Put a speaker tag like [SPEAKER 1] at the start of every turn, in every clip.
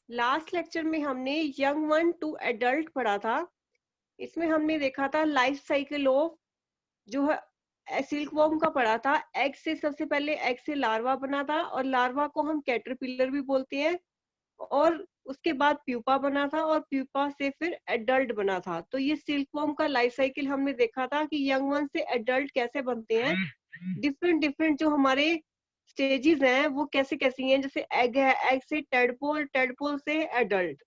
[SPEAKER 1] Last lecture में हमने young one two adult पढ़ा था। इसमें हमने देखा था लाइफ साइकिल ऑफ जो है सिल्क वॉर्म का पढ़ा था। एग से सबसे पहले एग से लार्वा बना था और लार्वा को हम कैटरपिलर भी बोलते हैं, और उसके बाद प्यूपा बना था और प्यूपा से फिर एडल्ट बना था। तो ये सिल्क वॉर्म का लाइफ साइकिल हमने देखा था कि यंग वन से एडल्ट कैसे बनते हैं। डिफरेंट डिफरेंट जो हमारे स्टेजेस हैं वो कैसे कैसी हैं, जैसे एग है, एग से टेडपोल, टेडपोल से एडल्ट।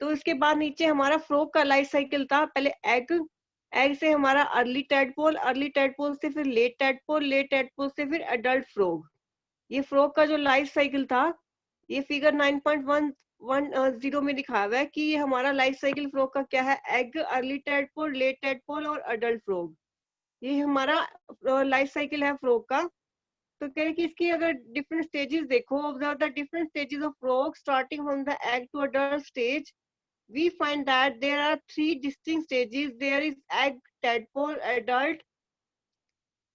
[SPEAKER 1] तो इसके बाद नीचे हमारा फ्रॉग का लाइफ साइकिल था। पहले एग, एग से हमारा अर्ली टेडपोल, अर्ली टेडपोल से फिर लेट टेडपोल, लेट टेडपोल से फिर एडल्ट फ्रॉग। ये फ्रॉग का जो लाइफ साइकिल था, ये फिगर 9.110 में दिखाया हुआ है कि ये हमारा लाइफ साइकिल फ्रॉग का क्या है। Egg, early tadpole, late tadpole और एडल्ट फ्रॉग, ये हमारा लाइफ साइकिल है फ्रॉग का। तो कह रहे कि इसकी अगर डिफरेंट स्टेजेस देखो, observe the different stages of frog starting from the egg to adult stage, we find that there are three distinct stages. There is egg, tadpole, adult.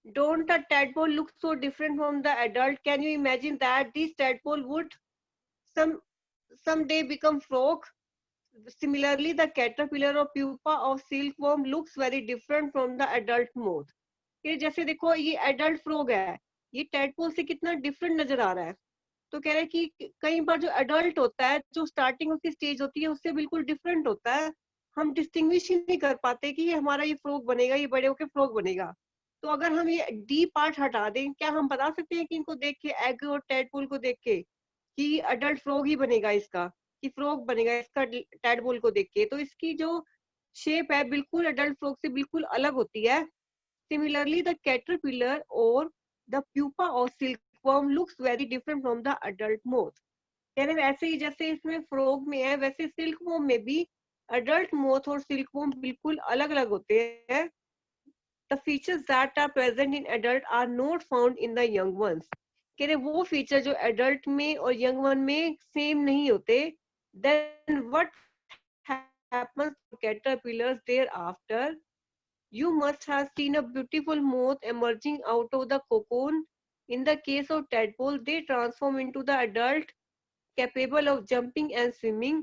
[SPEAKER 1] Don't the tadpole look so different from the adult? Can you imagine that this tadpole would some someday become frog? Similarly, the caterpillar or pupa of silkworm looks very different from the adult moth. ये जैसे देखो ये adult frog है, ये tadpole से कितना different नजर आ रहा है। तो कह रहे हैं कि कई बार जो एडल्ट होता है, जो स्टार्टिंग उसकी स्टेज होती है उससे बिल्कुल डिफरेंट होता है। हम डिस्टिंग्विश ही नहीं कर पाते कि ये हमारा ये फ्रॉग बनेगा, ये बड़े होके फ्रॉग बनेगा। तो अगर हम ये डी पार्ट हटा दें, क्या हम बता सकते हैं कि इनको देख के, एग और टेडपोल को देख के, कि अडल्ट फ्रॉग ही बनेगा इसका, कि फ्रॉग बनेगा इसका टेडपोल को देख के? तो इसकी जो शेप है बिल्कुल अडल्ट फ्रॉग से बिल्कुल अलग होती है। Similarly, the caterpillar or the pupa of silkworm looks very different from the adult moth. यानी वैसे ही जैसे इसमें फ्रॉग में है, वैसे सिल्कवॉर्म में भी अडल्ट मोथ और सिल्कवॉर्म बिल्कुल अलग अलग होते हैं। The features that are present in adult are not found in the young ones. कह रहे वो फीचर जो एडल्ट में और यंग वन में सेम नहीं होते। Then what happens to caterpillars thereafter? You must have seen a beautiful moth emerging out of the cocoon. In the case of tadpole, they transform into the adult capable of jumping and swimming.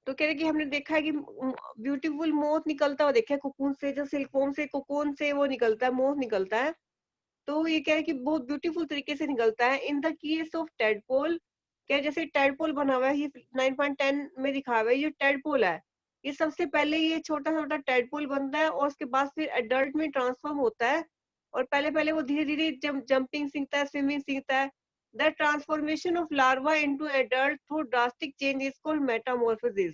[SPEAKER 1] तो कह रहे कि हमने देखा है कि beautiful moth निकलता हुआ देखा है कोकून से, जो सिल्कवॉर्म से कोकून से वो निकलता है, मोथ निकलता है। तो ये कह रहे कि बहुत ब्यूटीफुल तरीके से निकलता है। In the case of tadpole, क्या जैसे टेडपोल बना हुआ है, ये 9.10 में दिखा हुआ है, ये टेडपोल है। ये सबसे पहले ये छोटा छोटा टेडपोल बनता है और उसके बाद फिर एडल्ट में ट्रांसफॉर्म होता है। और पहले पहले वो धीरे धीरे जंपिंग सीखता है, स्विमिंग सीखता है। The transformation of larva into adult through drastic change is called Metamorphosis.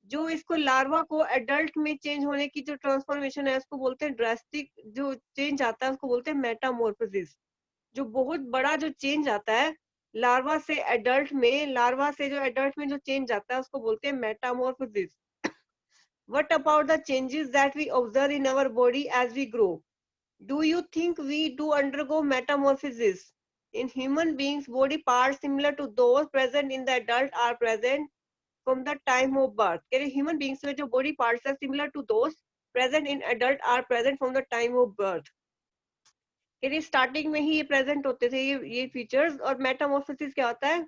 [SPEAKER 1] जो इसको लार्वा को एडल्ट में चेंज होने की जो ट्रांसफॉर्मेशन है उसको बोलते हैं ड्रास्टिक, जो चेंज आता है उसको बोलते हैं मेटामॉर्फोसिस। जो बहुत बड़ा जो चेंज आता है लार्वा से एडल्ट में, लार्वा से जो एडल्ट में जो चेंज आता है उसको बोलते हैं Metamorphosis. What about the changes that we observe in our body as we grow? Do you think we do undergo metamorphosis? In human beings, body parts similar to those present in the adult are present from the time of birth. कह रहे human beings में जो body parts are similar to those present in adult are present from the time of birth. कह रहे starting में ही ये present होते थे ये फीचर्स। और मेटामॉर्फोसिस क्या होता है?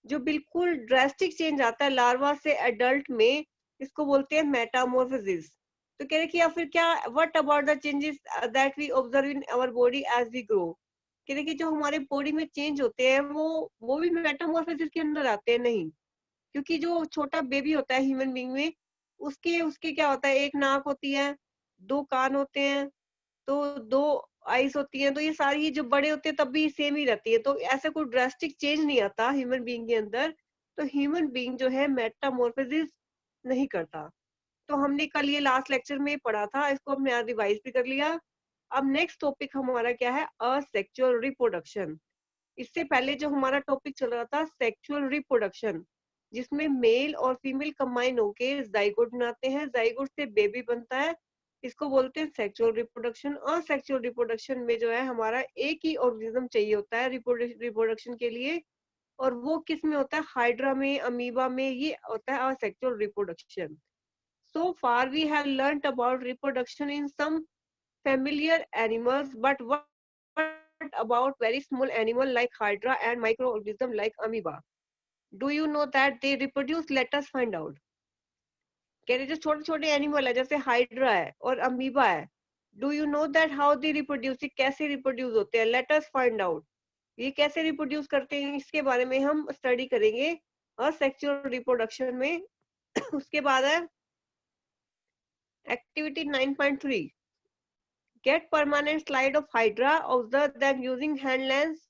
[SPEAKER 1] जो बिल्कुल ड्रास्टिक चेंज आता है लार्वा से एडल्ट में, इसको बोलते हैं मेटामॉर्फोसिस। तो कह रहे कि या फिर क्या, what about the changes that we observe in our body as we grow? कह रहे कि जो हमारे बॉडी में चेंज होते हैं वो भी मेटामॉर्फोसिस के अंदर आते हैं? नहीं, क्योंकि जो छोटा बेबी होता है ह्यूमन बीइंग में, उसके उसके क्या होता है, एक नाक होती है, दो कान होते हैं, तो दो आईज होती हैं। तो ये सारी जो बड़े होते हैं तब भी सेम ही रहती है, तो ऐसा कोई ड्रास्टिक चेंज नहीं आता ह्यूमन बीइंग के अंदर। तो ह्यूमन बीइंग जो है मेटामॉर्फोसिस नहीं करता। तो हमने कल ये लास्ट लेक्चर में पढ़ा था, इसको हमने आज रिवाइज भी कर लिया। अब नेक्स्ट टॉपिक हमारा क्या है? Asexual reproduction. इससे पहले जो हमारा टॉपिक चल रहा था सेक्सुअल रिप्रोडक्शन, जिसमें मेल और फीमेल कंबाइन होके जाइगोट बनाते हैं, जाइगोट से बेबी बनता है, इसको बोलते हैं सेक्सुअल रिप्रोडक्शन। और सेक्सुअल रिप्रोडक्शन में जो है हमारा एक ही ऑर्गेनिज्म चाहिए होता है रिप्रोडक्शन के लिए, और वो किस में होता है? हाइड्रा में, अमीबा में, ये होता है asexual reproduction. So far we have learned about reproduction in some familiar animals, but what about very small animal like hydra and microorganism like amoeba? Do you know that they reproduce, let us find out. कह रहे जो छोटे छोटे animal है जैसे hydra है और amoeba है, do you know that how they reproduce, कैसे रिप्रोड्यूस होते हैं, लेट अस फाइंड आउट, ये कैसे रिप्रोड्यूस करते हैं इसके बारे में हम स्टडी करेंगे असेक्सुअल रिप्रोडक्शन में। उसके बाद है activity 9.3, get permanent slide of hydra, observe them using hand lens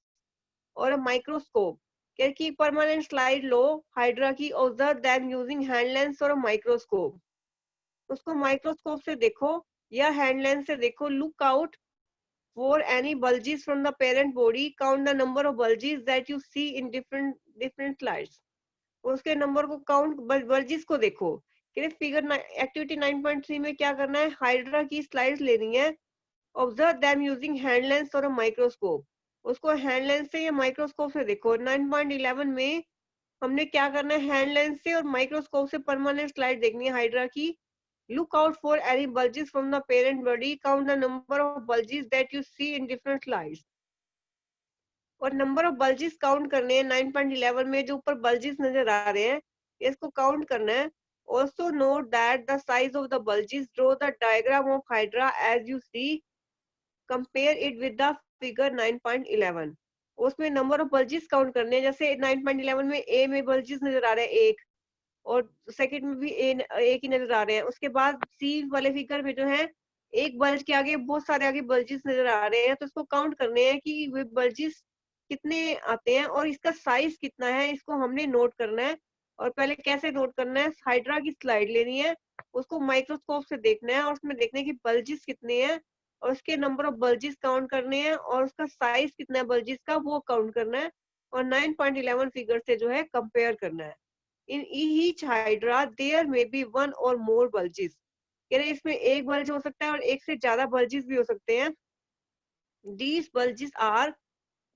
[SPEAKER 1] और माइक्रोस्कोप। क्या की परमानेंट स्लाइड लो हाइड्रा की, observe them using hand lens और माइक्रोस्कोप, उसको माइक्रोस्कोप से देखो या हैंड लेंस से देखो, look out for any bulges from the parent body, count the number of bulges that you see in different slides। उसके नंबर को काउंट, बल्जिस को देखो। फिगर एक्टिविटी 9.3 में क्या करना है, हाइड्रा की स्लाइड्स लेनी है, observe them using hand lens और माइक्रोस्कोप, उसको हैंड लेंस से या माइक्रोस्कोप से देखो। 9.11 में हमने क्या करना है, हैंड लेंस से और माइक्रोस्कोप से परमानेंट स्लाइड देखनी है हाइड्रा की। Look out for any bulges from the parent body. Count the number of bulges that you see in different slides। और नंबर ऑफ bulges काउंट करने हैं 9.11 में, जो ऊपर bulges नजर आ रहे हैं इसको काउंट करना है। Also note that the size of the bulges, draw the diagram of hydra as you see, compare it with the figure 9.11। उसमें नंबर ऑफ bulges काउंट करने हैं, जैसे 9.11 में ए में bulges नजर आ रहे हैं एक, और सेकंड में भी एक ही नजर आ रहे हैं। उसके बाद सी वाले फिगर में जो है एक बल्ज के आगे बहुत सारे आगे बल्जिस नजर आ रहे हैं, तो इसको काउंट करने हैं कि वे बल्जिस कितने आते हैं और इसका साइज कितना है, इसको हमने नोट करना है। और पहले कैसे नोट करना है, हाइड्रा की स्लाइड लेनी है, उसको माइक्रोस्कोप से देखना है और उसमें देखना है कि बल्जिस कितने हैं और उसके नंबर ऑफ बल्जिस काउंट करने हैं और उसका साइज कितना है बल्जिस का वो काउंट करना है और 9.11 फिगर से जो है कंपेयर करना है। In each hydra there may be one or more bulges। कह रहे इसमें एक बल्ज हो सकता है और एक से ज्यादा बल्जेस भी हो सकते हैं। These bulges are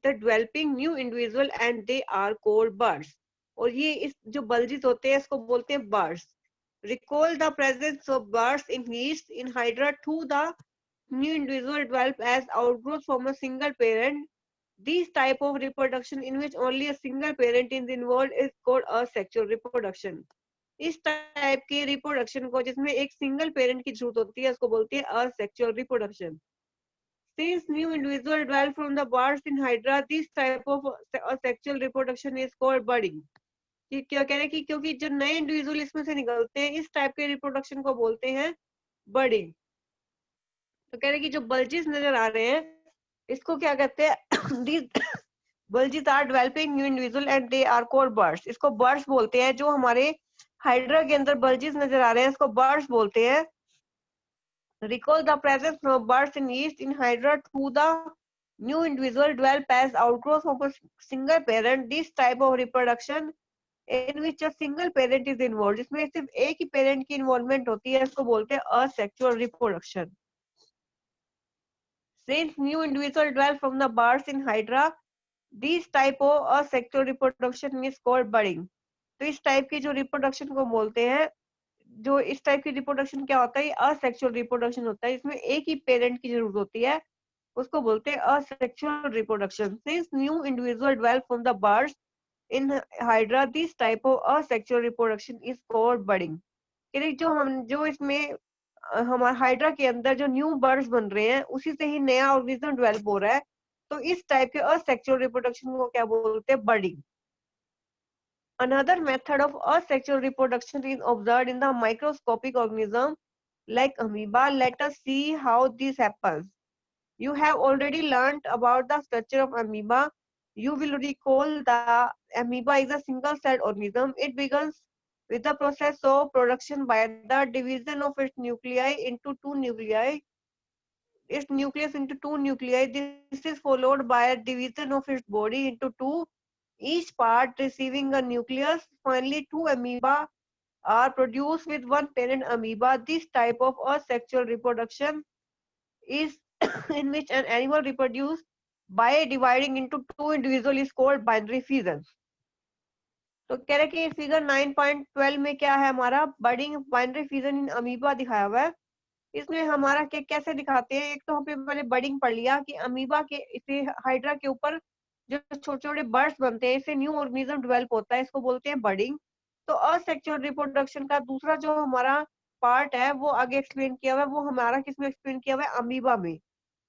[SPEAKER 1] the developing new individual and they are called buds। और ये इस जो बल्जेस होते हैं इसको बोलते हैं buds। Recall the presence of buds in yeast in hydra to the new individual develop as outgrowth from a single parent। This type of reproduction in which only a single parent is involved is called asexual reproduction। इस type के reproduction को जिसमें एक single parent की जरूरत होती है उसको बोलते हैं asexual reproduction। Since new individual develop from the buds in hydra, this type of asexual reproduction is called budding। कि क्या कह रहे हैं कि क्योंकि जो नए इंडिविजुअल इसमें से निकलते हैं इस टाइप के रिप्रोडक्शन को बोलते हैं बर्डिंग। तो कह रहे हैं कि जो बल्जेस नजर आ रहे हैं इसको क्या कहते हैं, these bulges are developing new individual and they are called buds। इसको बर्ड्स बोलते हैं, जो हमारे हाइड्रा के अंदर बल्जेस नजर आ रहे हैं इसको बर्ड्स बोलते हैं। Recall the presence of buds in yeast in hydra to the new individual develop as outgrowth of a single parent। This type of reproduction in which a single parent is involved, इसमें सिर्फ एक ही parent की involvement होती है इसको बोलते हैं asexual reproduction। Since new individual develop from the buds in hydra, this type of asexual reproduction is called budding। तो इस टाइप की जो रिप्रोडक्शन को बोलते हैं, जो इस टाइप की रिप्रोडक्शन क्या होता है, असेक्सुअल रिप्रोडक्शन होता है, इसमें एक ही पेरेंट की जरूरत होती है उसको बोलते हैं asexual reproduction. Since new individual develop from the buds in Hydra, this type of asexual reproduction is called budding. जो इसमें हमारे हाइड्रा के अंदर जो न्यू बर्ड्स बन रहे हैं उसी से ही नया ऑर्गेनिज्म डेवलप हो रहा है, तो इस टाइप के असेक्सुअल रिप्रोडक्शन को क्या बोलते हैं, बर्डिंग। Another method of asexual reproduction is observed in the microscopic organism like amoeba। Let us see how this happens। You have already learnt about the structure of amoeba। You will recall the amoeba is a single-celled organism। It begins with the process of production by the division of its nuclei into two nuclei, its nucleus into two nuclei। This is followed by a division of its body into two, each part receiving a nucleus। Finally, two amoeba are produced with one parent amoeba। This type of asexual reproduction is in which an animal reproduces by dividing into two individuals is called binary fission। तो कह रहे कि figure 9.12 में क्या है हमारा, बर्डिंग binary fission in amoeba दिखाया हुआ है। इसमें हमारा कैसे दिखाते हैं, एक तो हम पहले बर्डिंग पढ़ लिया कि अमीबा के इसे हाइड्रा के ऊपर जो छोटे छोटे बर्ड्स बनते हैं, इससे न्यू ऑर्गेनिज्म डेवलप होता है, इसको बोलते हैं बर्डिंग। तो असेक्सुअल रिप्रोडक्शन का दूसरा जो हमारा पार्ट है वो आगे एक्सप्लेन किया हुआ है, वो हमारा किसमें एक्सप्लेन किया हुआ है, अमीबा में।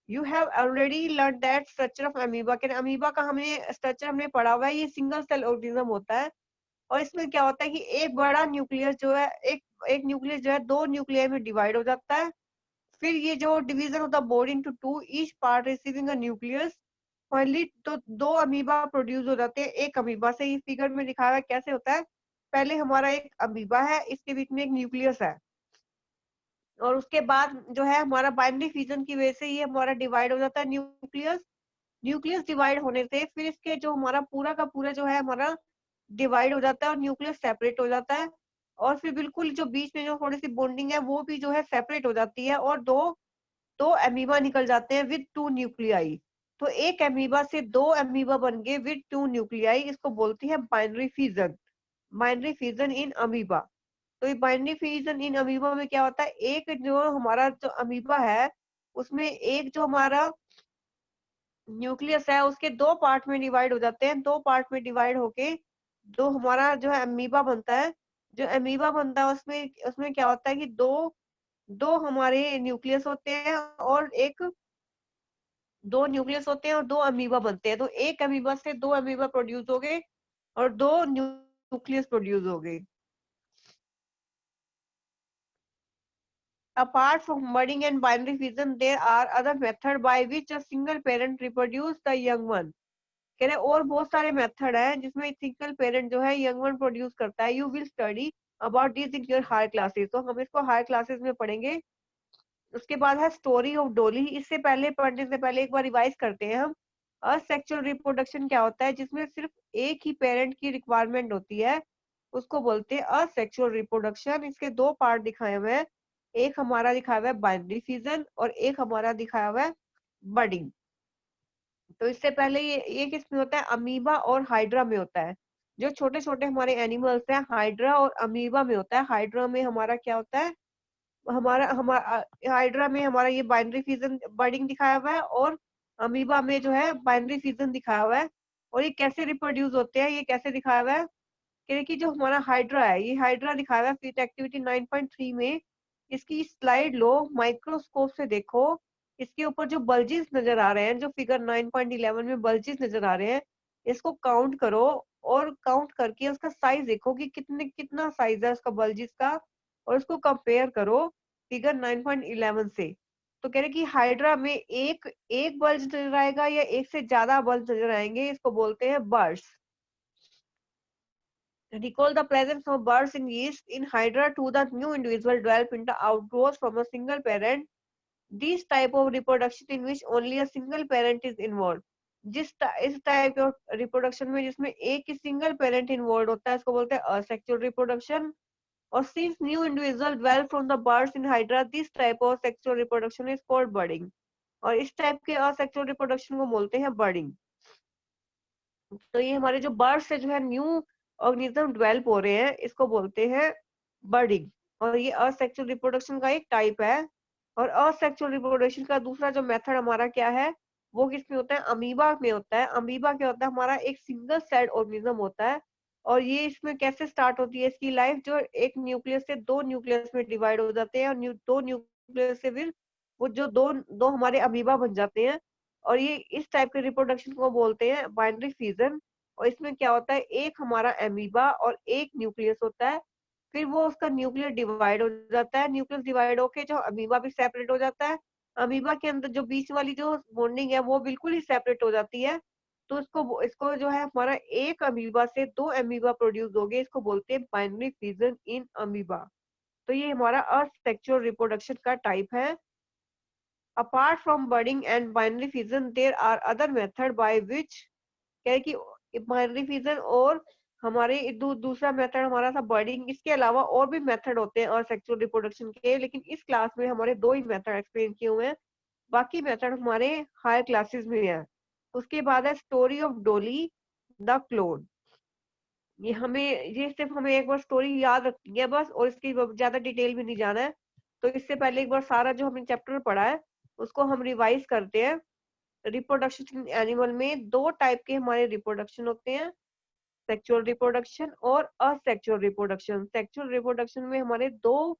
[SPEAKER 1] You have already learn that structure of amoeba के अमीबा का हमें स्ट्रक्चर हमने पढ़ा हुआ है, ये सिंगल सेल ऑर्गेनिज्म होता है। और इसमें क्या होता है कि एक बड़ा न्यूक्लियस जो है, एक एक न्यूक्लियस जो है दो न्यूक्लियर में डिवाइड हो जाता है। फिर ये जो division of the body into two, each part receiving a nucleus, finally तो दो अमीबा प्रोड्यूस हो जाते हैं एक अमीबा से। ये फिगर में दिखाया है कैसे होता है। पहले हमारा एक अमीबा है, इसके बीच में एक न्यूक्लियस है, और उसके बाद जो है हमारा बाइनरी फ्यूजन की वजह से ये हमारा डिवाइड हो जाता है न्यूक्लियस। न्यूक्लियस डिवाइड होने से फिर इसके जो हमारा पूरा का पूरा जो है हमारा डिवाइड हो जाता है और न्यूक्लियस सेपरेट हो जाता है। और फिर बिल्कुल जो बीच में जो थोड़ी सी बॉन्डिंग है वो भी जो है सेपरेट हो जाती है, और दो दो अमीबा निकल जाते हैं विद टू न्यूक्लियाई। तो एक अमीबा से दो अमीबा बन गए विद टू न्यूक्लियाई, इसको बोलते हैं binary fusion. Binary fusion in amoeba. तो ये बाइनरी फ्यूजन इन अमीबा में क्या होता है, एक जो हमारा जो अमीबा है उसमें एक जो हमारा न्यूक्लियस है उसके दो पार्ट में डिवाइड हो जाते हैं, दो पार्ट में डिवाइड होके जो हमारा जो है अमीबा बनता है। जो अमीबा बनता है उसमें उसमें क्या होता है कि दो दो हमारे न्यूक्लियस होते हैं, और एक दो न्यूक्लियस होते हैं और दो अमीबा बनते हैं। तो एक अमीबा से दो अमीबा प्रोड्यूस हो गए और दो न्यूक्लियस प्रोड्यूस हो गए। Apart from budding and binary fission, there are other methods by which a single parent reproduce the young one. कह रहे और बहुत सारे मेथड हैं जिसमें सिंगल पेरेंट जो है यंग वन प्रोड्यूस करता है। You will study about this in your higher classes, तो हम इसको हायर क्लासेस में पढ़ेंगे। उसके बाद है स्टोरी ऑफ डोली। इससे पहले पढ़ने से पहले एक बार रिवाइज करते हैं हम। असेक्सुअल रिप्रोडक्शन क्या होता है, जिसमें सिर्फ एक ही पेरेंट की रिक्वायरमेंट होती है, उसको बोलते हैं असेक्सुअल रिप्रोडक्शन। इसके दो पार्ट दिखाए हुए हैं, एक हमारा दिखाया हुआ है बाइनरी फ्यूजन और एक हमारा दिखाया हुआ है बडिंग। तो इससे पहले ये किस में होता है, अमीबा और हाइड्रा में होता है। जो छोटे छोटे हमारे एनिमल्स हैं हाइड्रा और अमीबा में होता है। हाइड्रा में हमारा क्या होता है, हमारा हाइड्रा में हमारा ये बाइनरी फ्यूजन बडिंग दिखाया हुआ है, और अमीबा में जो है बाइनरी फ्यूजन दिखाया हुआ है। और ये कैसे रिप्रोड्यूस होते हैं, ये कैसे दिखाया हुआ है कि जो हमारा हाइड्रा है, ये हाइड्रा दिखाया हुआ है फीट एक्टिविटी 9.3 में। इसकी स्लाइड लो, माइक्रोस्कोप से देखो, इसके ऊपर जो बल्जेस नजर आ रहे हैं, जो फिगर 9.11 में बल्जेस नजर आ रहे हैं, इसको काउंट करो। और काउंट करके उसका साइज देखो कि कितना साइज है उसका बल्जेस का, और उसको कंपेयर करो फिगर 9.11 से। तो कह रहे कि हाइड्रा में एक एक बल्ज नजर आएगा या एक से ज्यादा बल्ज नजर आएंगे, इसको बोलते हैं birds. Recall the presence of birds in yeast in hydra to the new individual develop into outgrowths from a single parent. This type of reproduction in which only a single parent is involved. इस type of reproduction में जिसमें एक ही single parent involve होता है, इसको बोलते हैं asexual reproduction. और since new individual develop from the buds in Hydra, this type of sexual reproduction is called budding. और इस टाइप के असेक्सुअल रिप्रोडक्शन को बोलते हैं बर्डिंग। तो ये हमारे जो बर्ड से जो है न्यू ऑर्गेनिज्म डेवलप हो रहे हैं, इसको बोलते हैं बर्डिंग। और ये असेक्सुअल रिप्रोडक्शन का एक टाइप है। और असेक्सुअल रिप्रोडक्शन का दूसरा जो मेथड हमारा क्या है, वो किसमें होता है, अमीबा में होता है। अमीबा क्या होता है, हमारा एक सिंगल सेल ऑर्गेनिज्म होता है। और ये इसमें कैसे स्टार्ट होती है इसकी लाइफ, जो एक न्यूक्लियस से दो न्यूक्लियस में डिवाइड हो जाते हैं, और दो न्यूक्लियस से फिर वो जो दो दो हमारे अमीबा बन जाते हैं। और ये इस टाइप के रिप्रोडक्शन को बोलते हैं बाइनरी फ्यूजन। और इसमें क्या होता है, एक हमारा अमीबा और एक न्यूक्लियस होता है, फिर वो उसका न्यूक्लियर डिवाइड हो जाता है, न्यूक्लियस डिवाइड होके जो अमीबा भी सेपरेट हो जाता है। अमीबा के अंदर जो बीच वाली जो बॉन्डिंग है वो बिल्कुल ही सेपरेट हो जाती है। तो इसको इसको जो है हमारा एक अमीबा से दो अमीबा प्रोड्यूस हो गए, इसको बोलते हैं बाइनरी फ्यूजन इन अमीबा। तो ये हमारा असेक्सुअल रिप्रोडक्शन का टाइप है। Apart from budding and binary fission, there are other method by which क्या है कि बाइनरी फिजन और हमारे दूसरा मेथड हमारा था बर्डिंग। इसके अलावा और भी मेथड होते हैं असेक्सुअल रिप्रोडक्शन के, लेकिन इस क्लास में हमारे दो ही मेथड एक्सप्लेन किए हुए हैं, बाकी मेथड हमारे हायर क्लासेस में है। उसके बाद है स्टोरी ऑफ डोली द क्लोन। ये सिर्फ हमें एक बार स्टोरी याद रखनी है बस, और इसकी ज्यादा डिटेल में नहीं जाना है। तो इससे पहले एक बार सारा जो हमने चैप्टर पढ़ा है उसको हम रिवाइज करते हैं। रिप्रोडक्शन एनिमल में दो टाइप के हमारे रिप्रोडक्शन होते हैं, सेक्सुअल रिप्रोडक्शन और असेक्सुअल रिप्रोडक्शन। सेक्सुअल रिप्रोडक्शन में हमारे दो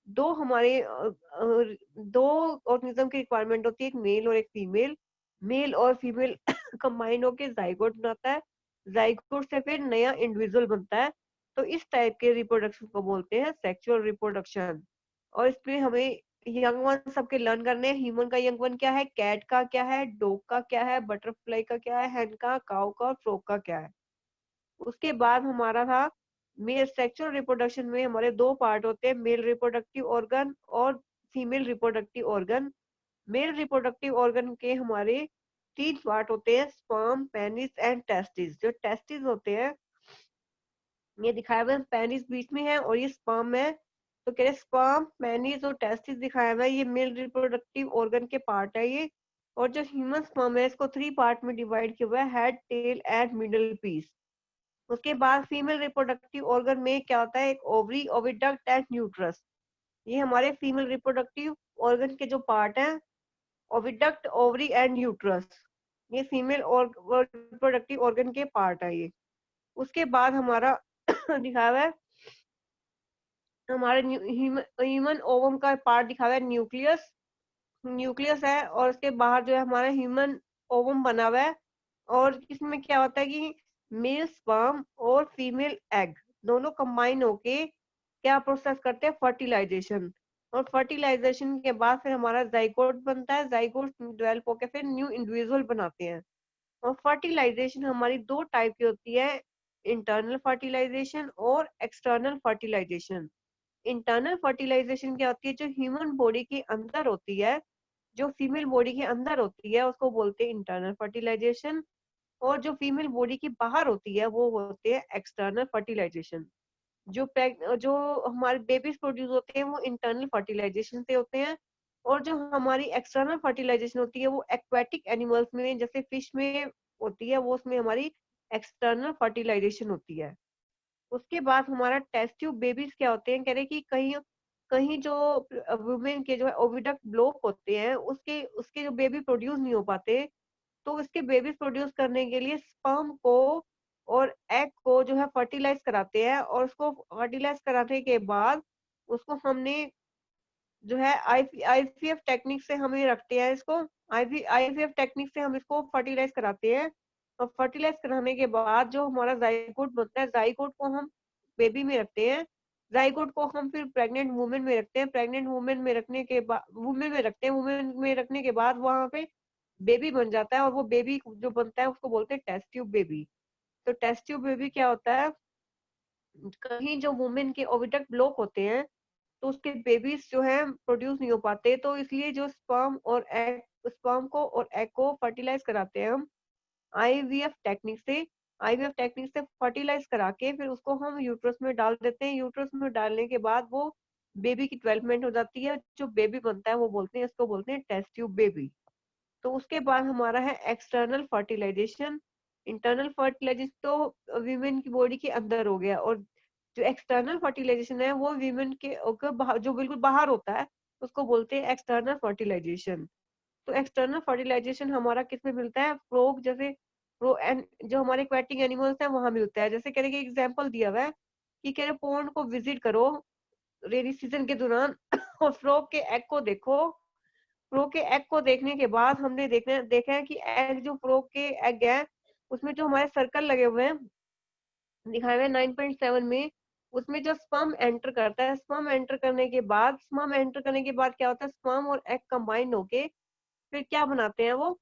[SPEAKER 1] दो हमारे दो ऑर्गेनिज्म की रिक्वायरमेंट होती है, एक मेल और एक फीमेल। मेल और फीमेल कंबाइन होके जाइगोट बनाता है, जाइगोट से फिर नया इंडिविजुअल बनता है। तो इस टाइप के रिप्रोडक्शन को बोलते हैं सेक्सुअल रिप्रोडक्शन। और इसमें हमें यंग वन सबके लर्न करने हैं। ह्यूमन का यंग वन क्या है, कैट का क्या है, डॉग का क्या है, बटरफ्लाई का क्या है, हैन का, काऊ का और फ्रॉग का क्या है। उसके बाद हमारा था मेल सेक्सुअल रिप्रोडक्शन में हमारे दो पार्ट होते हैं, मेल रिप्रोडक्टिव ऑर्गन और female reproductive organ. Male reproductive organ के हमारे तीन पार्ट होते हैं, स्पर्म, पेनिस एंड टेस्टिस। जो टेस्टिस होते हैं ये दिखाया हुआ है, पेनिस बीच में है और ये स्पर्म है। तो कह रहे स्पर्म, पेनिस और टेस्टिस दिखाया हुआ है, ये मेल रिप्रोडक्टिव ऑर्गन के पार्ट है ये। और जो ह्यूमन स्पर्म है इसको थ्री पार्ट में डिवाइड किया हुआ है, head, tail and middle piece. उसके बाद फीमेल रिप्रोडक्टिव ऑर्गन में क्या होता है, एक ओवरी, ओविडक्ट एंड न्यूट्रस। ये हमारे फीमेल रिप्रोडक्टिव ऑर्गन के जो पार्ट हैं, ओविडक्ट, ओवरी एंड यूट्रस, ये फीमेल और रिप्रोडक्टिव ऑर्गन के पार्ट है ये। उसके बाद हमारा दिखा हुआ है हमारे ह्यूमन ओवम का पार्ट दिखा हुआ है, न्यूक्लियस। न्यूक्लियस है और उसके बाहर जो है हमारा ह्यूमन ओवम बना हुआ है। और इसमें क्या होता है कि मेल स्पर्म और फीमेल एग दोनों कंबाइन होके क्या प्रोसेस करते हैं, फर्टिलाइजेशन। और फर्टिलाइजेशन के बाद फिर हमारा जाइगोट बनता है, जाइगोट डेवलप होकर फिर न्यू इंडिविजुअल बनाते हैं। और फर्टिलाइजेशन हमारी दो टाइप की होती है, इंटरनल फर्टिलाइजेशन और एक्सटर्नल फर्टिलाइजेशन। इंटरनल फर्टिलाइजेशन क्या होती है, जो ह्यूमन बॉडी के अंदर होती है, जो फीमेल बॉडी के अंदर होती है उसको बोलते हैं इंटरनल फर्टिलाइजेशन। और जो फीमेल बॉडी के बाहर होती है वो होते हैं एक्सटर्नल फर्टिलाइजेशन। जो हमारे बेबीज प्रोड्यूस होते हैं वो इंटरनल फर्टिलाइजेशन से होते हैं। और जो हमारी एक्सटर्नल फर्टिलाइजेशन होती है वो एक्वेटिक एनिमल्स में जैसे फिश में होती है, वो उसमें हमारी एक्सटर्नल फर्टिलाइजेशन होती है। उसके बाद हमारा टेस्ट ट्यूब बेबीज क्या होते हैं, कह रहे कि कहीं कहीं जो वुमेन के जो है ओविडक्ट ब्लॉक होते हैं, उसके उसके जो बेबी प्रोड्यूस नहीं हो पाते, तो उसके बेबी प्रोड्यूस करने के लिए स्पर्म को और एग को जो है फर्टिलाइज कराते हैं। और उसको फर्टिलाइज कराने के बाद उसको हमने जो है आईवीएफ टेक्निक से हमें रखते हैं इसको। आईवीएफ टेक्निक से हम इसको फर्टिलाइज कराते हैं। और फर्टिलाइज कराने के बाद जो हमारा जाइगोट बनता है, जाइगोट को हम बेबी में रखते हैं। जाइगोट को हम फिर प्रेग्नेंट वुमेन में रखते हैं, प्रेग्नेंट वुमेन में रखने के बाद वुमेन में रखते हैं, वुमेन में रखने के बाद वहां पे बेबी बन जाता है। और वो बेबी जो बनता है उसको बोलते हैं टेस्ट ट्यूब बेबी। तो टेस्ट ट्यूब बेबी क्या होता है, कहीं जो वुमेन के ओविडक्ट ब्लॉक होते हैं तो उसके बेबीज जो है प्रोड्यूस नहीं हो पाते, तो इसलिए जो स्पर्म को और एग को फर्टिलाइज कराते हैं हम आईवीएफ टेक्निक से। आईवीएफ टेक्निक से फर्टिलाइज करा के फिर उसको हम यूट्रस में डाल देते हैं। यूट्रस में डालने के बाद वो बेबी की डेवलपमेंट हो जाती है, जो बेबी बनता है वो बोलते हैं, इसको बोलते हैं टेस्ट ट्यूब बेबी। तो उसके बाद हमारा है एक्सटर्नल फर्टिलाइजेशन। इंटरनल फर्टिलाइजेशन तो वीमेन की बॉडी के अंदर हो गया, और जो एक्सटर्नल फर्टिलाइजेशन है वो वीमेन के जो बिल्कुल बाहर होता है उसको बोलते हैं एक्सटर्नल फर्टिलाइजेशन। तो एक्सटर्नल फर्टिलाइजेशन हमारा किस में मिलता है, फ्रॉग जैसे प्रो एंड जो हमारे एक्वेटिक एनिमल्स हैं वहां मिलता है। जैसे कहने के एग्जांपल दिया हुआ है कि कह रहे पॉन्ड को विजिट करो रेनी सीजन के दौरान और फ्रॉग के एग को देखो। फ्रो के एग को देखने के बाद हमने देखा है कि एग जो फ्रो के एग है उसमें जो हमारे सर्कल लगे हुए हैं दिखाए हुए 9.7 में, उसमें जो स्पर्म एंटर करता है, स्पर्म एंटर करने के बाद क्या होता है, स्पर्म और एग कंबाइन होके फिर क्या बनाते हैं, वो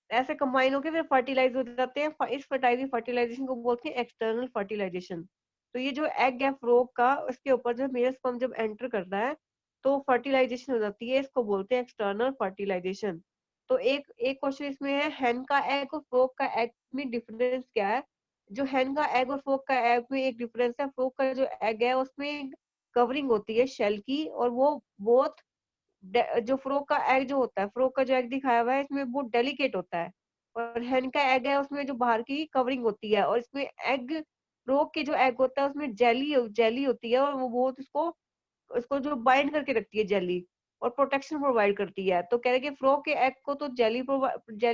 [SPEAKER 1] ऐसे कंबाइन होके फिर फर्टिलाइज हो जाते हैं। इस फर्टिलाइजेशन को बोलते हैं एक्सटर्नल फर्टिलाइजेशन। तो ये जो एग है फ्रोग का, उसके ऊपर जो मेल स्पर्म जब एंटर करता है तो फर्टिलाइजेशन हो जाती है, इसको बोलते हैं एक्सटर्नल फर्टिलाइजेशन। तो एक एक क्वेश्चन इसमें है, हैन का एग और फ्रोग का एग में डिफरेंस क्या है। जो हैन का एग और फ्रोग का एग में एक डिफरेंस है, फ्रोग का जो एग है उसमें कवरिंग होती है शेल की, और वो बहुत जो फ्रोग का एग जो होता है, फ्रोग का जो एग दिखाया हुआ है इसमें बहुत डेलिकेट होता है। और हेन का एग है उसमें जो बाहर की कवरिंग होती है, और इसमें एग फ्रोग के जो एग होता है उसमें जेली जेली होती है, और वो बहुत उसको उसको जो बाइंड करके रखती है जेली। और प्रोटेक्शन प्रोवाइड करती है। तो कह रहे कि फ्रॉग के एग को तो जेली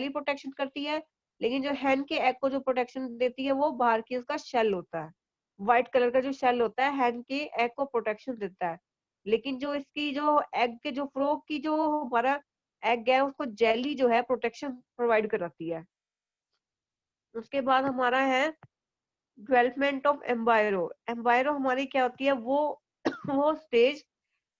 [SPEAKER 1] प्रोटेक्शन करती है, लेकिन जो हैन के एग को जो प्रोटेक्शन देती है वो बाहर की उसका शेल होता है, व्हाइट कलर का जो शेल होता है हैन के एग को प्रोटेक्शन देता है। लेकिन जो इसकी जो एग के जो फ्रॉग की जो हमारा एग है उसको जेली जो है प्रोटेक्शन प्रोवाइड कराती है। उसके बाद हमारा है डेवलपमेंट ऑफ एम्बायरो। एम्बायरो हमारी क्या होती है, वो वो स्टेज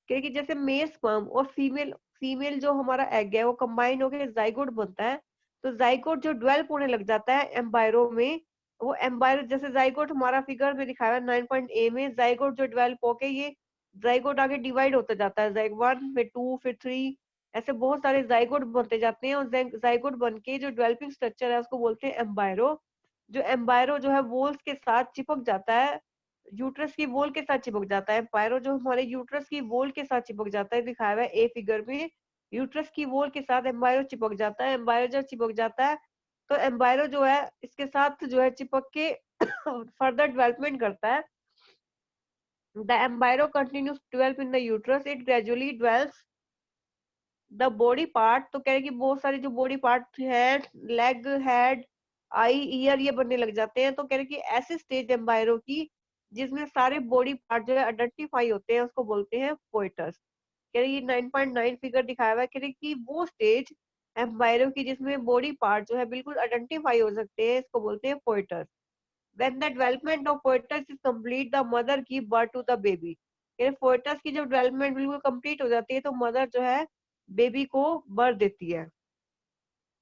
[SPEAKER 1] क्योंकि जैसे मेल स्पर्म और फीमेल फीमेल जो हमारा एग है वो कंबाइन होकर जाइगोट बनता है। तो जाइगोट जो डेवलप होने लग जाता है एम्बायरो में, वो एम्बायरो जैसे जाइगोट हमारा फिगर में दिखाया है 9 में, जाइगोट जो डेवलप होके ये जाइगोट आगे डिवाइड होता जाता है, जाइग 1 फिर 2 फिर 3, ऐसे बहुत सारे जाइगोट बनते जाते हैं। और जाइगोट बन के जो डेवलपिंग स्ट्रक्चर है उसको बोलते हैं एम्बायरो। जो एम्बायरो जो है वॉल्स के साथ चिपक जाता है, यूट्रस की वॉल के साथ चिपक जाता है। एम्पायरो जो हमारे यूट्रस की वॉल के साथ चिपक जाता है, दिखाया हुआ है ए फिगर में, यूट्रस की वॉल के साथ एम्बायरो चिपक जाता है। एम्बायरो जब चिपक जाता है तो एम्बायरो जो है इसके साथ जो है चिपक के फर्दर डेवलपमेंट करता है। The embryo continues to develop in the uterus, it gradually develops the body part. तो कह रहे कि बहुत सारे जो बॉडी पार्ट है, लेग, हेड, आई, ईयर, ये बनने लग जाते हैं। तो कह रहे कि ऐसे स्टेज एम्बायरो की जिसमें सारे बॉडी पार्ट जो है आइडेंटिफाई होते हैं उसको बोलते हैं पोइटस। कह रहे ये 9.9 फिगर दिखाया हुआ है। कह रहे कि वो स्टेज एम्बायरो की जिसमें बॉडी पार्ट जो है बिल्कुल आइडेंटिफाई हो सकते हैं, इसको बोलते हैं poet's. When the development of poetus is complete, the mother give birth to the baby। Poets की जब डेवलपमेंट बिल्कुल कंप्लीट हो जाती है तो मदर जो है बेबी को बर्थ देती है।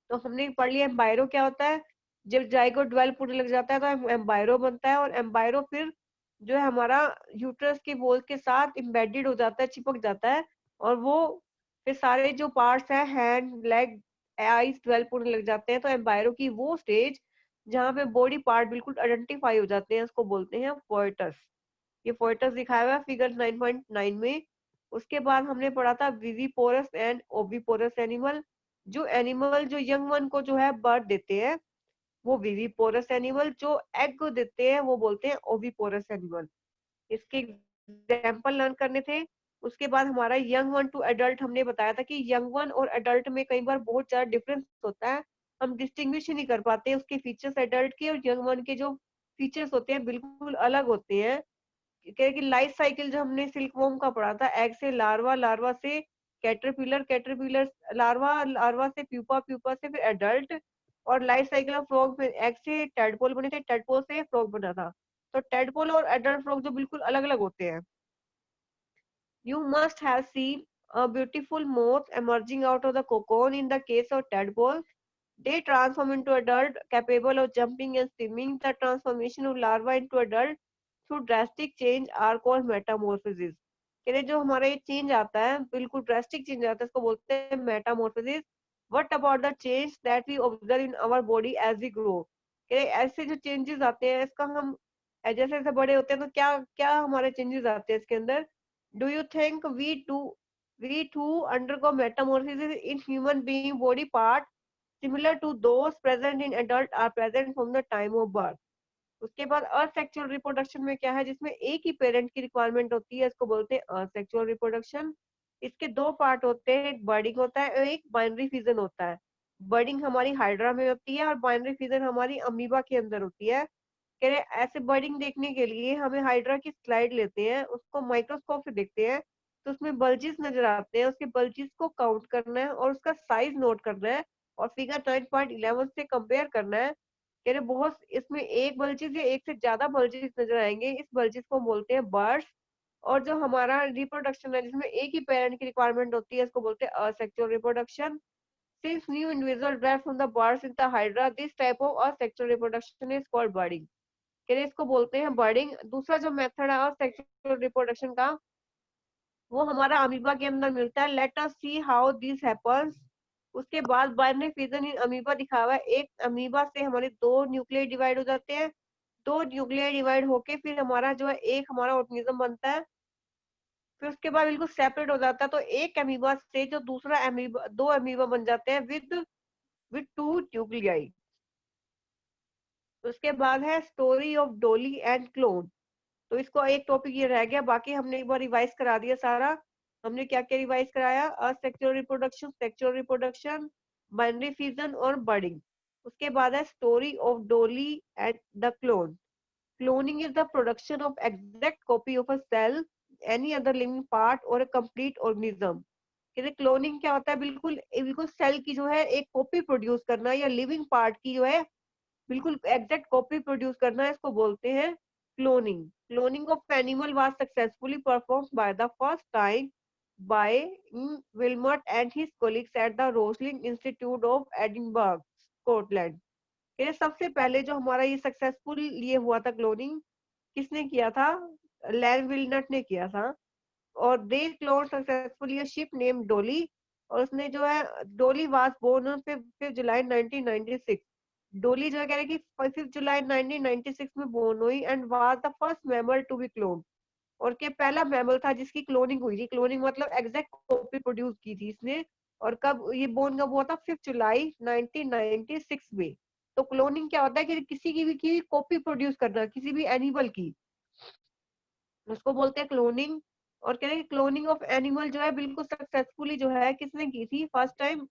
[SPEAKER 1] तो हमने पढ़ लिया एम्बायरो क्या होता है। जब जाइगोट डेवलप होने लग जाता है तो एम्बायरो बनता है, और एम्बायरो फिर जो है हमारा यूट्रस के वॉल के साथ इम्बेडेड हो जाता है, चिपक जाता है। और वो फिर सारे जो पार्ट्स हैं, हैंड, लेग, आईज डेवलप होने लग जाते हैं। तो एम्बायरो की वो स्टेज जहाँ पे बॉडी पार्ट बिल्कुल आइडेंटिफाई हो जाते हैं उसको बोलते हैं पोएटस। ये पोएटस दिखाया हुआ है फिगर 9.9 में। उसके बाद हमने पढ़ा था विविपोरस एंड ओविपोरस एनिमल। जो एनिमल जो यंग वन को जो है बर्थ देते हैं वो विविपोरस एनिमल, जो एग को देते हैं वो बोलते हैं ओविपोरस एनिमल। इसके एग्जाम्पल लर्न करने थे। उसके बाद हमारा यंग वन टू एडल्ट, हमने बताया था कि यंग वन और एडल्ट में कई बार बहुत ज्यादा डिफरेंस होता है, हम डिस्टिंग्विश ही नहीं कर पाते उसके फीचर्स, एडल्ट के और यंग वन के जो फीचर्स होते हैं बिल्कुल अलग होते हैं। क्या है कि लाइफ साइकिल जो हमने सिल्कवॉर्म का पढ़ा था, एग से लार्वा, लार्वा से कैटरपिलर, कैटरपिलर लार्वा, लार्वा से प्यूपा, प्यूपा से फिर एडल्ट। और लाइफ साइकिल ऑफ फ्रॉग में एग से टेडपोल बने थे, टेडपोल से फ्रॉग बना था। तो टेडपोल और एडल्ट फ्रॉग जो बिल्कुल अलग अलग होते हैं। You must have seen a beautiful moth emerging out of the cocoon. In the case of tadpole, they transform into adult capable of jumping and swimming. The transformation of larva into adult through drastic change are called metamorphosis। कह रहे जो हमारा ये change आता है, बिल्कुल drastic change आता है, इसको बोलते हैं metamorphosis. What about the change that we observe in our body as we grow. कह रहे ऐसे जो चेंजेस आते हैं इसका हम जैसे जैसे बड़े होते हैं तो क्या क्या हमारे चेंजेस आते हैं इसके अंदर। Do you think we too undergo metamorphosis in human being body part similar to those present in adult are present from the time of birth? उसके बाद असेक्सुअल रिप्रोडक्शन में क्या है, जिसमें एक ही पेरेंट की रिक्वायरमेंट होती है, इसको बोलते हैं असेक्सुअल रिप्रोडक्शन। इसके दो पार्ट होते हैं, एक बर्डिंग होता है और एक बाइनरी फिजन होता है। बर्डिंग हमारी हाइड्रा में होती है और बाइनरी फिजन हमारी अमीबा के अंदर होती है। कह रहे ऐसे बर्डिंग देखने के लिए हमें हाइड्रा की स्लाइड लेते हैं, उसको माइक्रोस्कोप से देखते हैं तो उसमें बल्जिस नजर आते हैं, उसके बल्जिस को काउंट करना है और उसका साइज नोट करना है और फिगर 9.11 से कंपेयर करना है। कह रहे बहुत इसमें एक बल्जिस या एक से ज्यादा बल्जिस नजर आएंगे, इस बल्जिस को बोलते हैं बर्ड्स। और जो हमारा रिप्रोडक्शन है जिसमें एक ही पेरेंट की रिक्वायरमेंट होती है, इसको बोलते हैं asexual reproduction. Since new individual derived from the birds in the hydra, this type of asexual reproduction is called budding। कह रहे इसको बोलते हैं बर्डिंग। दूसरा जो मेथड है सेक्सुअल रिप्रोडक्शन का वो हमारा अमीबा के अंदर मिलता है। Let us see how this happens. उसके बाद बाइनरी फिजन इन अमीबा दिखा हुआ है। एक अमीबा से हमारे दो न्यूक्लियाई डिवाइड हो जाते हैं, दो न्यूक्लियाई डिवाइड होके फिर हमारा जो है एक हमारा ऑर्गेनिज्म बनता है, फिर उसके बाद बिल्कुल सेपरेट हो जाता है। तो एक अमीबा से जो दूसरा अमीबा, दो अमीबा बन जाते हैं विद टू न्यूक्लियाई। उसके बाद है story of Dolly and clone. तो इसको एक टॉपिक ये रह गया, बाकी हमने एक बार रिवाइज करा दिया सारा। हमने क्या क्या रिवाइज कराया, सेक्सुअल रिप्रोडक्शन, बाइनरी फ्यूजन और बर्डिंग। उसके बाद है story of Dolly and the clone. Cloning is the production of exact copy of a cell, any other living part or a complete organism. कहते क्लोनिंग क्या होता है, बिल्कुल बिल्कुल सेल की जो है एक कॉपी प्रोड्यूस करना या लिविंग पार्ट की जो है बिल्कुल एग्जैक्ट कॉपी प्रोड्यूस करना है, इसको बोलते हैं cloning. Cloning of animal was successfully performed by the first time by Wilmot and his colleagues at the Roslin Institute of Edinburgh, Scotland। ये सबसे पहले जो हमारा ये सक्सेसफुल ये हुआ था क्लोनिंग, किसने किया था, लैन विलनट ने किया था। और they clone successfully a sheep name Dolly, और उसने जो है डोली वाज बोर्न ऑन 5 जुलाई 1996। डोली जो है कह रहे कि 5 जुलाई 1996 में बोर्न हुई and was the first mammal to be clone. और के पहला मैमल था जिसकी क्लोनिंग हुई थी। क्लोनिंग मतलब एग्जैक्ट कॉपी प्रोड्यूस की थी इसने। और कब ये बोर्न कब हुआ था, 5 जुलाई 1996 में। तो क्लोनिंग क्या होता है कि किसी की भी की कॉपी प्रोड्यूस करना किसी भी एनिमल की, उसको बोलते हैं क्लोनिंग। और कह रहे हैं क्लोनिंग ऑफ एनिमल जो है बिल्कुल सक्सेसफुली जो है किसने की थी, फर्स्ट टाइम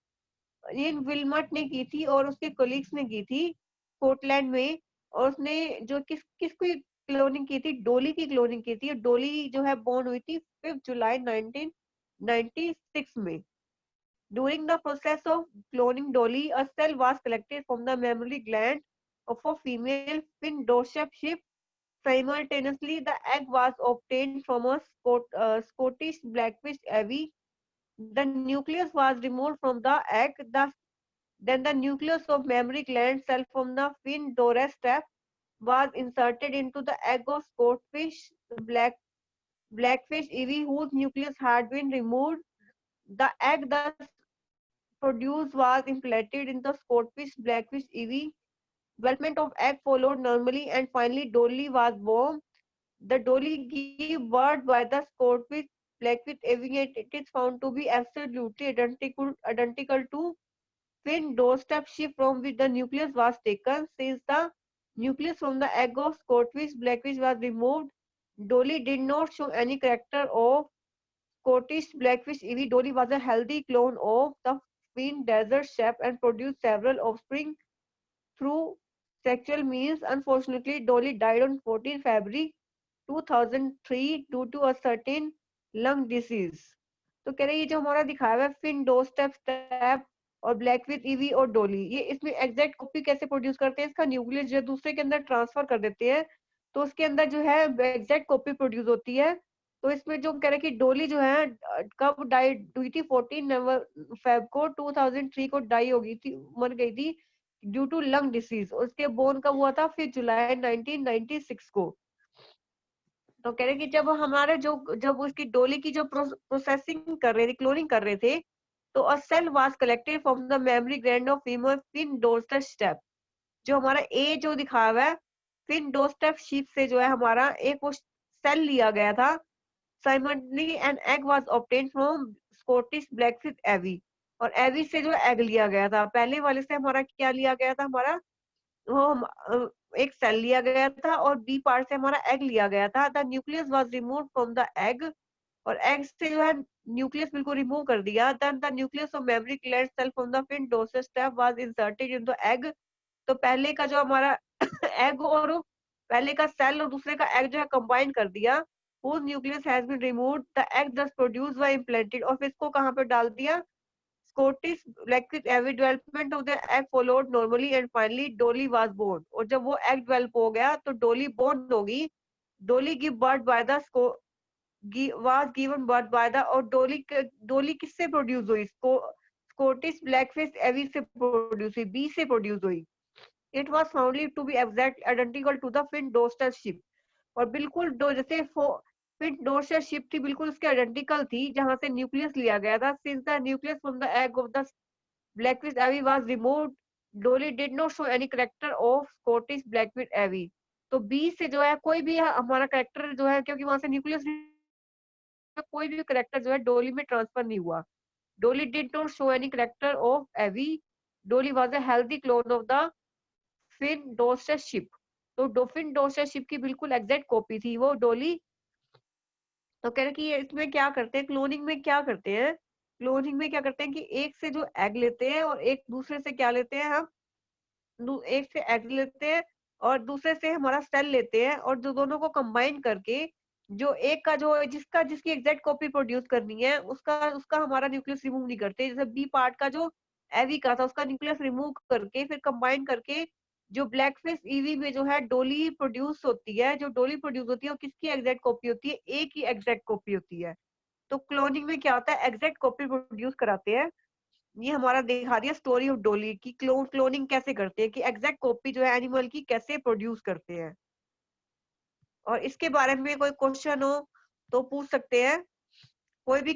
[SPEAKER 1] ये विल्मट ने की थी और उसके कोलिग्स ने की थी स्कॉटलैंड में। और उसने जो किसकी क्लोनिंग की थी, डोली की क्लोनिंग की थी। डोली जो है बोर्न हुई थी 5 जुलाई 1996 में। During the process of cloning Dolly, a cell was collected from the mammary gland of a female fin dorsal sheep. Simultaneously, the egg was obtained from a Scottish blackfish avi. The nucleus was removed from the egg. Then the nucleus of mammary gland cell from the fin dorsal was inserted into the egg of Scottish blackfish avi, whose nucleus had been removed. The egg thus produced was implanted in the Scottish blackfish Evie. Development of egg followed normally and finally Dolly was born. The Dolly gave birth by the Scottish blackfish Evie and it is found to be absolutely identical to fin doorstep sheep from which the nucleus was taken. Since the nucleus from the egg of Scottish blackfish was removed, Dolly did not show any character of Scottish blackfish Evie. Dolly was a healthy clone of the fin desert sheep and produced several offspring through sexual means. Unfortunately, Dolly died on 14 February 2003 due to a certain lung disease। तो कह रहे ये जो हमारा दिखाया हुआ है fin dough step step और ब्लैक विथ ईवी और डोली, ये इसमें एग्जैक्ट कॉपी कैसे प्रोड्यूस करते हैं, इसका न्यूक्लियस जो दूसरे के अंदर ट्रांसफर कर देते हैं तो उसके अंदर जो है एग्जैक्ट कॉपी प्रोड्यूस होती है। तो इसमें जो कह रहे कि डोली जो है कब डाई हुई थी, 14 नवंबर फेब को 2003 को डाई हो गई थी, मर गई थी ड्यू टू लंग डिसीज। उसके बोर्न कब हुआ था, फिर जुलाई 1996 को। तो कह रहे कि जब हमारे जब उसकी डोली की जो प्रोसेसिंग कर रहे थे, क्लोनिंग कर रहे थे, तो a cell was collected from the mammary gland of female Finn Dorset step. जो हमारा ए जो दिखा हुआ है फिन डोर्सल शीप से जो है हमारा एक वो सेल लिया गया था। Simultaneously an egg was obtained from Scottish blackface ewe. और एवी से जो एग लिया गया था, पहले वाले से हमारा क्या लिया गया था, हमारा वो एक सेल लिया गया था और बी पार्ट से हमारा एग लिया गया था। The nucleus was removed from the egg. और एग से जो है न्यूक्लियस बिल्कुल रिमूव कर दिया। Then the nucleus of mammary gland cell from the Finn Dorset step was inserted in the egg. तो पहले का जो हमारा एग और पहले का सेल और दूसरे का एग जो है कंबाइन कर दिया। whose nucleus has been removed, the egg thus produced by implanted। और फिर इसको कहाँ पे डाल दिया, Scottish Blackfish every development of the egg followed normally and finally Dolly was born। और जब वो egg develop हो गया तो डोली born होगी। डोली give birth by the was given birth by the और डोली किससे प्रोड्यूस हुई, स्कॉटिश ब्लैकफिश एवी से प्रोड्यूस हुई, बी से प्रोड्यूस हुई। It was found to be exact identical to the Finn Dorset sheep. और बिल्कुल जैसे फिन डोर्सल शिप थी बिल्कुल उसके आइडेंटिकल थी जहां से न्यूक्लियस लिया गया था। Since the nucleus from the egg of the Blackfish Abbey was removed, Dolly did not show any character of Scottish Blackfish Abbey। तो बी से जो है कोई भी हमारा करेक्टर जो है, क्योंकि वहां से न्यूक्लियस कोई भी करेक्टर जो है डोली में ट्रांसफर नहीं हुआ। Dolly did not show any character of ewe. Dolly was a healthy clone of the Finn Dorset sheep. तो फिन डोर्सल शिप की बिल्कुल एग्जैक्ट कॉपी थी वो डोली। तो कह रहे कि ये इसमें क्या करते हैं, क्लोनिंग में क्या करते हैं, क्लोनिंग में क्या करते हैं कि एक से जो एग लेते हैं और एक दूसरे से क्या लेते हैं हम, एक से एग लेते हैं और दूसरे से हमारा सेल लेते हैं और जो दोनों को कंबाइन करके जो एक का जो जिसका जिसकी एग्जैक्ट कॉपी प्रोड्यूस करनी है उसका उसका हमारा न्यूक्लियस रिमूव नहीं करते। जैसे बी पार्ट का जो एवी का था उसका न्यूक्लियस रिमूव करके फिर कंबाइन करके जो ब्लैकफिश ईवी में जो है डोली प्रोड्यूस होती है, जो डोली प्रोड्यूस होती है वो किसकी एग्जैक्ट कॉपी होती है, एक ही एग्जैक्ट कॉपी होती है। तो क्लोनिंग में क्या होता है, एग्जैक्ट कॉपी प्रोड्यूस कराते हैं। ये हमारा दिखा दिया स्टोरी ऑफ डोली की क्लोनिंग कैसे करते हैं, कि एग्जैक्ट कॉपी जो है एनिमल की कैसे प्रोड्यूस करते हैं। और इसके बारे में कोई क्वेश्चन हो तो पूछ सकते हैं, कोई भी